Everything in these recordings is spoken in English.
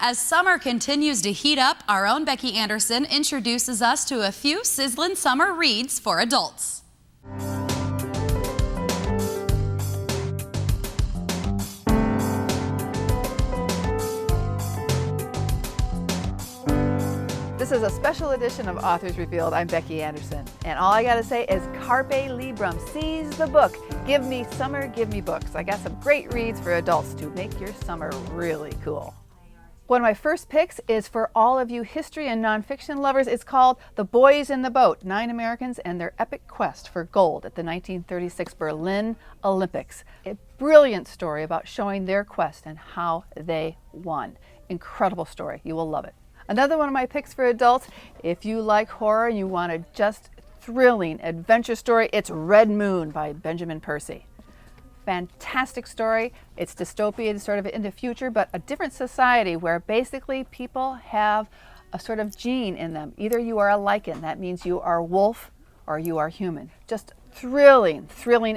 As summer continues to heat up, our own Becky Anderson introduces us to a few sizzling summer reads for adults. This is a special edition of Authors Revealed. I'm Becky Anderson, and all I gotta say is carpe librum, seize the book. Give me summer, give me books. I got some great reads for adults to make your summer really cool. One of my first picks is for all of you history and nonfiction lovers. It's called The Boys in the Boat, 9 Americans and Their Epic Quest for Gold at the 1936 Berlin Olympics. A brilliant story about showing their quest and how they won. Incredible story. You will love it. Another one of my picks for adults, if you like horror and you want a just thrilling adventure story, it's Red Moon by Benjamin Percy. Fantastic story. It's dystopian, sort of in the future, but a different society where basically people have a sort of gene in them. Either you are a lichen, that means you are wolf, or you are human. Just thrilling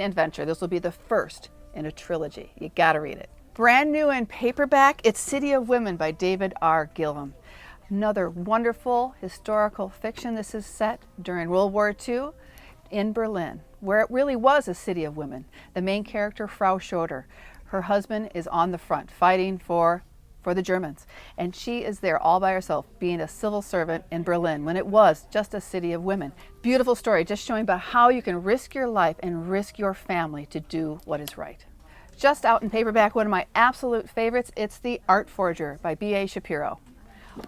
adventure. This will be the first in a trilogy. You gotta read it. Brand new in paperback, it's City of Women by David R. Gilliam. Another wonderful historical fiction. This is set during World War II in Berlin, where it really was a city of women. The main character, Frau Schoder, her husband is on the front fighting for the Germans, and she is there all by herself being a civil servant in Berlin when it was just a city of women. Beautiful story, just showing about how you can risk your life and risk your family to do what is right. Just out in paperback, one of my absolute favorites, it's The Art Forger by B.A. Shapiro.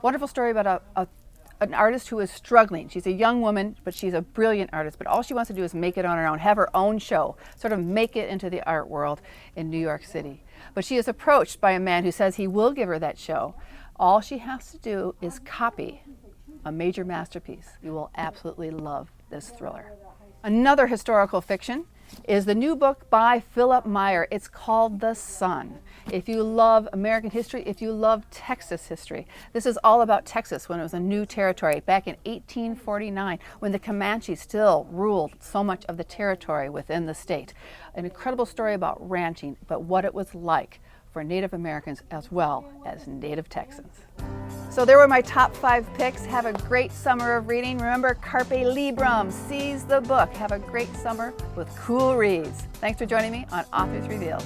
Wonderful story about an artist who is struggling. She's a young woman, but she's a brilliant artist, but all she wants to do is make it on her own, have her own show, sort of make it into the art world in New York City. But she is approached by a man who says he will give her that show. All she has to do is copy a major masterpiece. You will absolutely love this thriller. Another historical fiction is the new book by Philip Meyer. It's called The Sun. If you love American history, if you love Texas history, this is all about Texas when it was a new territory back in 1849, when the Comanches still ruled so much of the territory within the state. An incredible story about ranching, but what it was like for Native Americans as well as Native Texans. So there were my top 5 picks. Have a great summer of reading. Remember, carpe librum, seize the book. Have a great summer with cool reads. Thanks for joining me on Authors Revealed.